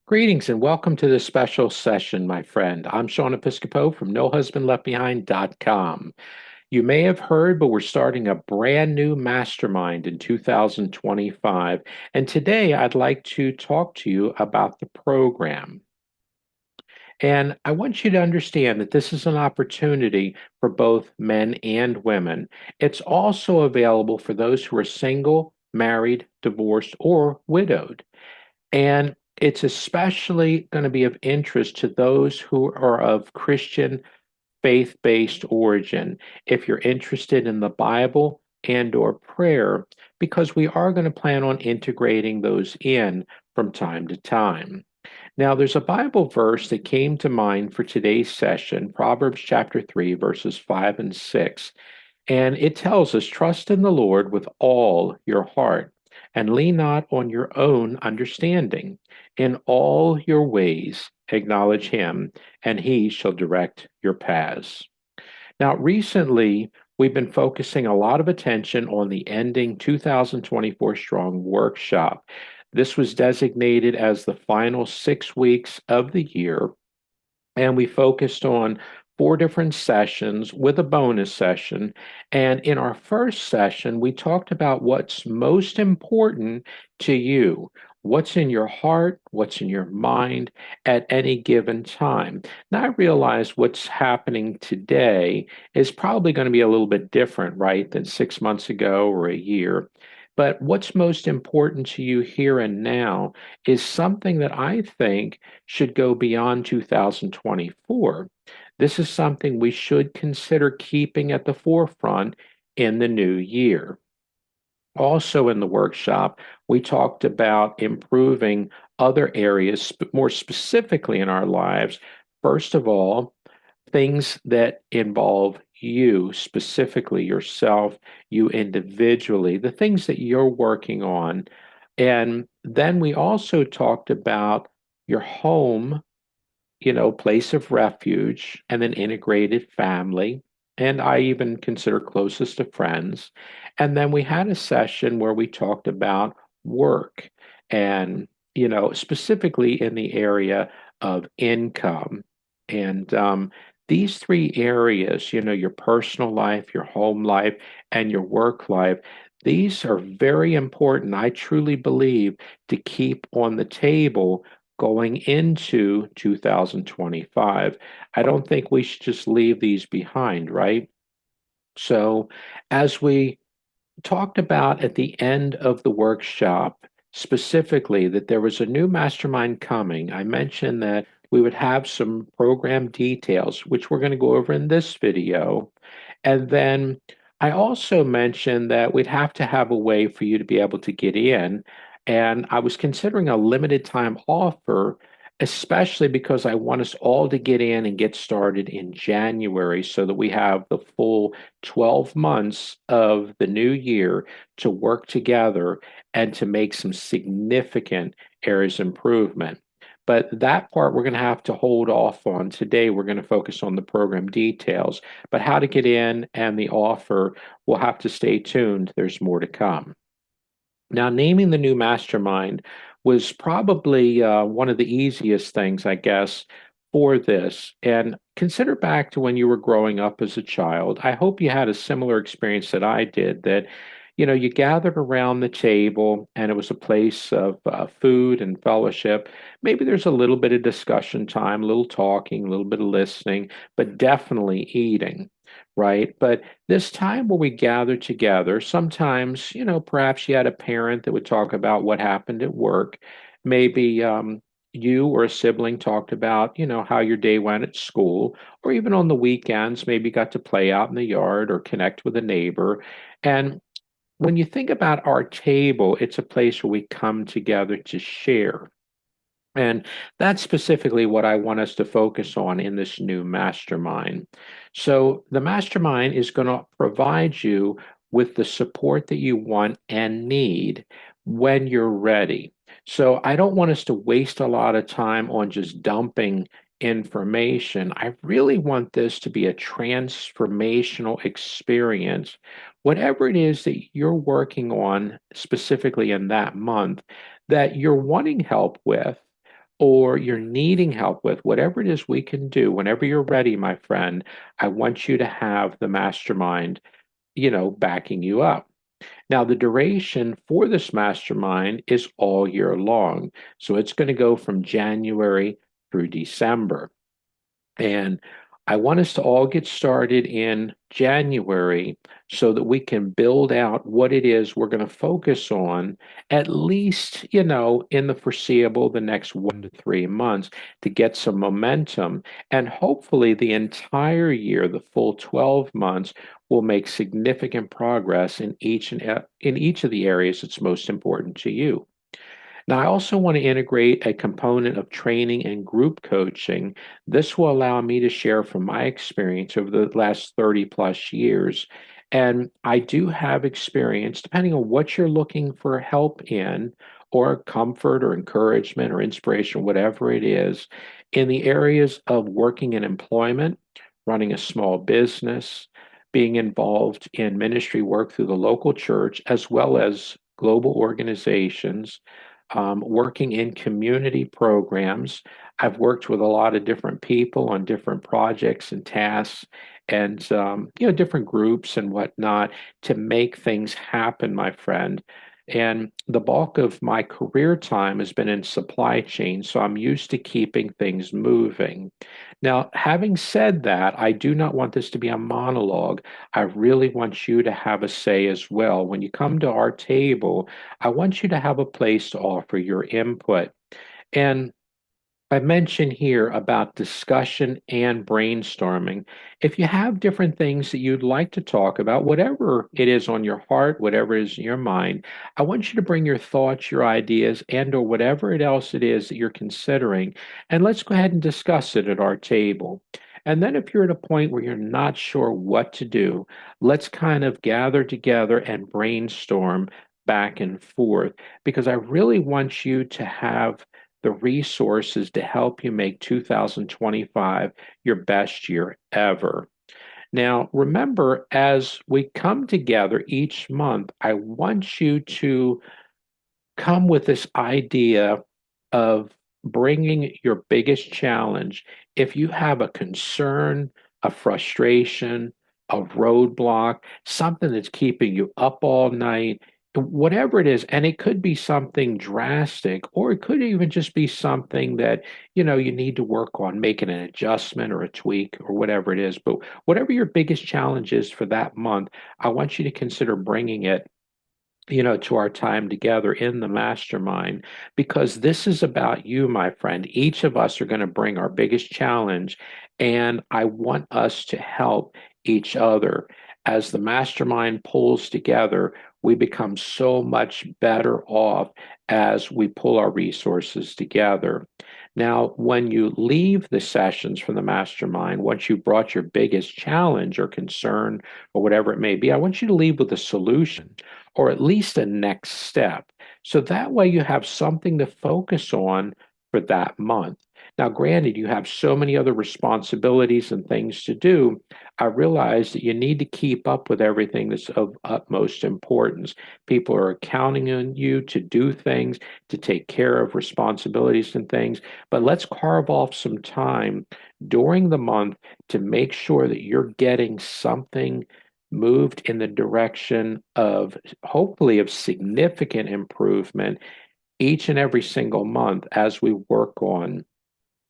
Greetings and welcome to this special session, my friend. I'm Sean Episcopo from NoHusbandLeftBehind.com. You may have heard, but we're starting a brand new mastermind in 2025. And today I'd like to talk to you about the program. And I want you to understand that this is an opportunity for both men and women. It's also available for those who are single, married, divorced, or widowed. And it's especially going to be of interest to those who are of Christian faith-based origin. If you're interested in the Bible and or prayer, because we are going to plan on integrating those in from time to time. Now, there's a Bible verse that came to mind for today's session, Proverbs chapter 3, verses 5 and 6. And it tells us, trust in the Lord with all your heart and lean not on your own understanding. In all your ways, acknowledge him, and he shall direct your paths. Now, recently, we've been focusing a lot of attention on the Ending 2024 Strong workshop. This was designated as the final 6 weeks of the year, and we focused on four different sessions with a bonus session. And in our first session, we talked about what's most important to you, what's in your heart, what's in your mind at any given time. Now, I realize what's happening today is probably going to be a little bit different, right, than 6 months ago or a year. But what's most important to you here and now is something that I think should go beyond 2024. This is something we should consider keeping at the forefront in the new year. Also, in the workshop, we talked about improving other areas, more specifically in our lives. First of all, things that involve you, specifically yourself, you individually, the things that you're working on. And then we also talked about your home, place of refuge, and then integrated family. And I even consider closest to friends. And then we had a session where we talked about work and, specifically in the area of income. And these three areas, your personal life, your home life, and your work life, these are very important, I truly believe, to keep on the table going into 2025. I don't think we should just leave these behind, right? So, as we talked about at the end of the workshop, specifically that there was a new mastermind coming, I mentioned that we would have some program details, which we're going to go over in this video. And then I also mentioned that we'd have to have a way for you to be able to get in. And I was considering a limited time offer, especially because I want us all to get in and get started in January so that we have the full 12 months of the new year to work together and to make some significant areas of improvement. But that part we're going to have to hold off on. Today, we're going to focus on the program details. But how to get in and the offer, we'll have to stay tuned. There's more to come. Now, naming the new mastermind was probably one of the easiest things, I guess, for this. And consider back to when you were growing up as a child. I hope you had a similar experience that I did, that you gathered around the table and it was a place of food and fellowship. Maybe there's a little bit of discussion time, a little talking, a little bit of listening, but definitely eating, right? But this time where we gather together, sometimes, perhaps you had a parent that would talk about what happened at work. Maybe you or a sibling talked about, how your day went at school, or even on the weekends, maybe got to play out in the yard or connect with a neighbor. And when you think about our table, it's a place where we come together to share. And that's specifically what I want us to focus on in this new mastermind. So, the mastermind is going to provide you with the support that you want and need when you're ready. So, I don't want us to waste a lot of time on just dumping information. I really want this to be a transformational experience. Whatever it is that you're working on specifically in that month that you're wanting help with, or you're needing help with, whatever it is we can do, whenever you're ready, my friend, I want you to have the mastermind, backing you up. Now, the duration for this mastermind is all year long. So it's going to go from January through December. And I want us to all get started in January so that we can build out what it is we're going to focus on, at least, in the foreseeable, the next 1 to 3 months, to get some momentum. And hopefully, the entire year, the full 12 months, will make significant progress in each of the areas that's most important to you. Now, I also want to integrate a component of training and group coaching. This will allow me to share from my experience over the last 30 plus years. And I do have experience, depending on what you're looking for help in, or comfort, or encouragement, or inspiration, whatever it is, in the areas of working in employment, running a small business, being involved in ministry work through the local church, as well as global organizations, working in community programs. I've worked with a lot of different people on different projects and tasks, and different groups and whatnot, to make things happen, my friend. And the bulk of my career time has been in supply chain, so I'm used to keeping things moving. Now, having said that, I do not want this to be a monologue. I really want you to have a say as well. When you come to our table, I want you to have a place to offer your input. And I mentioned here about discussion and brainstorming. If you have different things that you'd like to talk about, whatever it is on your heart, whatever is in your mind, I want you to bring your thoughts, your ideas, and or whatever it else it is that you're considering, and let's go ahead and discuss it at our table. And then if you're at a point where you're not sure what to do, let's kind of gather together and brainstorm back and forth, because I really want you to have the resources to help you make 2025 your best year ever. Now, remember, as we come together each month, I want you to come with this idea of bringing your biggest challenge. If you have a concern, a frustration, a roadblock, something that's keeping you up all night, whatever it is, and it could be something drastic, or it could even just be something that, you need to work on making an adjustment or a tweak or whatever it is. But whatever your biggest challenge is for that month, I want you to consider bringing it, to our time together in the mastermind, because this is about you, my friend. Each of us are going to bring our biggest challenge, and I want us to help each other. As the mastermind pulls together, we become so much better off as we pull our resources together. Now, when you leave the sessions from the mastermind, once you brought your biggest challenge or concern or whatever it may be, I want you to leave with a solution, or at least a next step. So that way you have something to focus on for that month. Now, granted, you have so many other responsibilities and things to do. I realize that you need to keep up with everything that's of utmost importance. People are counting on you to do things, to take care of responsibilities and things. But let's carve off some time during the month to make sure that you're getting something moved in the direction of, hopefully, of significant improvement each and every single month as we work on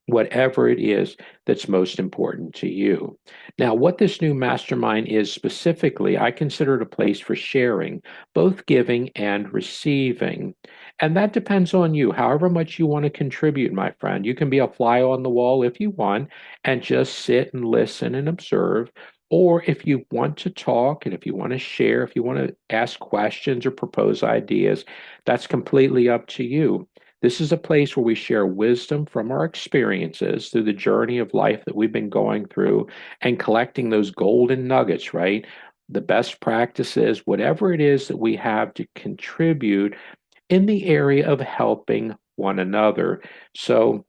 whatever it is that's most important to you. Now, what this new mastermind is specifically, I consider it a place for sharing, both giving and receiving. And that depends on you, however much you want to contribute, my friend. You can be a fly on the wall if you want and just sit and listen and observe. Or if you want to talk and if you want to share, if you want to ask questions or propose ideas, that's completely up to you. This is a place where we share wisdom from our experiences through the journey of life that we've been going through, and collecting those golden nuggets, right? The best practices, whatever it is that we have to contribute in the area of helping one another. So,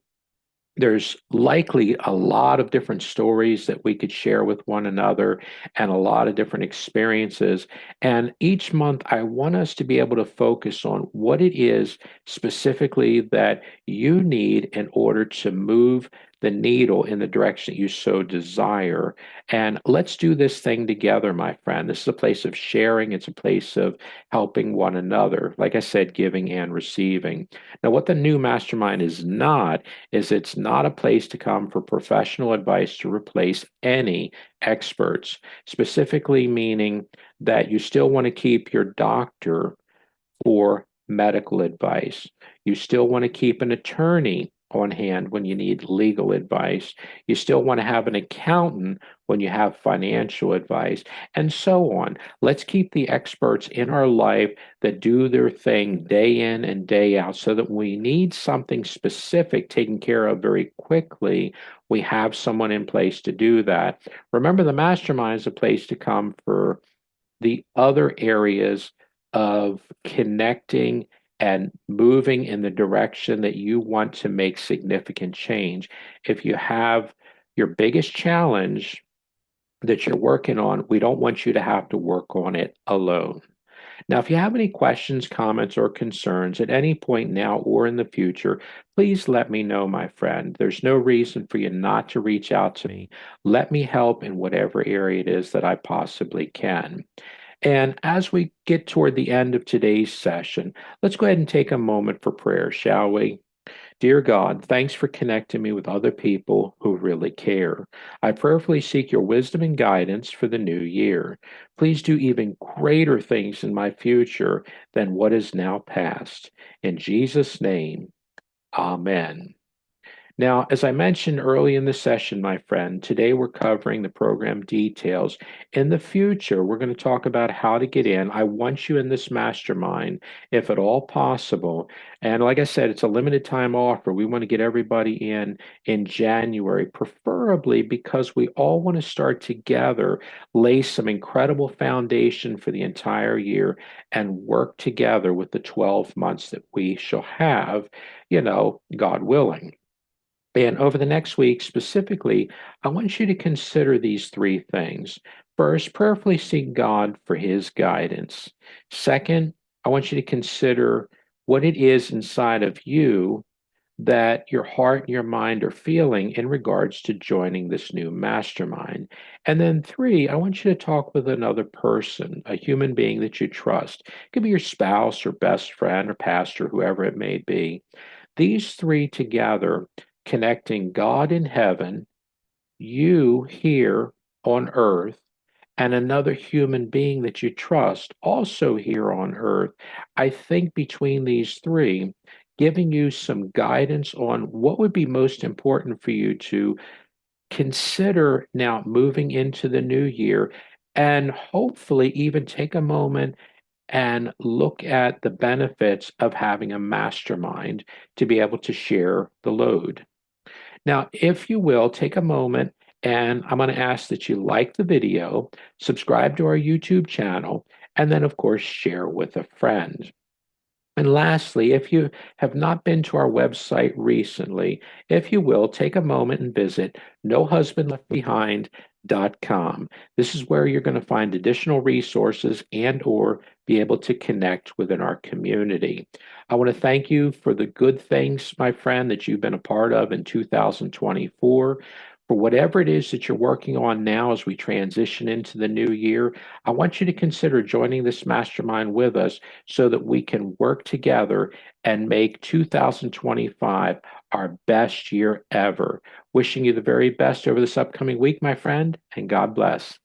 there's likely a lot of different stories that we could share with one another and a lot of different experiences. And each month, I want us to be able to focus on what it is specifically that you need in order to move the needle in the direction that you so desire. And let's do this thing together, my friend. This is a place of sharing, it's a place of helping one another. Like I said, giving and receiving. Now, what the new mastermind is not is it's not a place to come for professional advice to replace any experts, specifically meaning that you still want to keep your doctor for medical advice. You still want to keep an attorney on hand when you need legal advice. You still want to have an accountant when you have financial advice, and so on. Let's keep the experts in our life that do their thing day in and day out so that we need something specific taken care of very quickly. We have someone in place to do that. Remember, the mastermind is a place to come for the other areas of connecting and moving in the direction that you want to make significant change. If you have your biggest challenge that you're working on, we don't want you to have to work on it alone. Now, if you have any questions, comments, or concerns at any point now or in the future, please let me know, my friend. There's no reason for you not to reach out to me. Let me help in whatever area it is that I possibly can. And as we get toward the end of today's session, let's go ahead and take a moment for prayer, shall we? Dear God, thanks for connecting me with other people who really care. I prayerfully seek your wisdom and guidance for the new year. Please do even greater things in my future than what is now past. In Jesus' name, amen. Now, as I mentioned early in the session, my friend, today we're covering the program details. In the future, we're going to talk about how to get in. I want you in this mastermind, if at all possible. And like I said, it's a limited time offer. We want to get everybody in January, preferably because we all want to start together, lay some incredible foundation for the entire year, and work together with the 12 months that we shall have, God willing. And over the next week, specifically, I want you to consider these three things. First, prayerfully seek God for his guidance. Second, I want you to consider what it is inside of you that your heart and your mind are feeling in regards to joining this new mastermind. And then three, I want you to talk with another person, a human being that you trust. It could be your spouse or best friend or pastor, whoever it may be. These three together, connecting God in heaven, you here on earth, and another human being that you trust also here on earth. I think between these three, giving you some guidance on what would be most important for you to consider now moving into the new year, and hopefully even take a moment and look at the benefits of having a mastermind to be able to share the load. Now, if you will, take a moment and I'm going to ask that you like the video, subscribe to our YouTube channel, and then, of course, share with a friend. And lastly, if you have not been to our website recently, if you will, take a moment and visit nohusbandleftbehind.com. This is where you're going to find additional resources and or be able to connect within our community. I want to thank you for the good things, my friend, that you've been a part of in 2024. For whatever it is that you're working on now as we transition into the new year, I want you to consider joining this mastermind with us so that we can work together and make 2025 our best year ever. Wishing you the very best over this upcoming week, my friend, and God bless.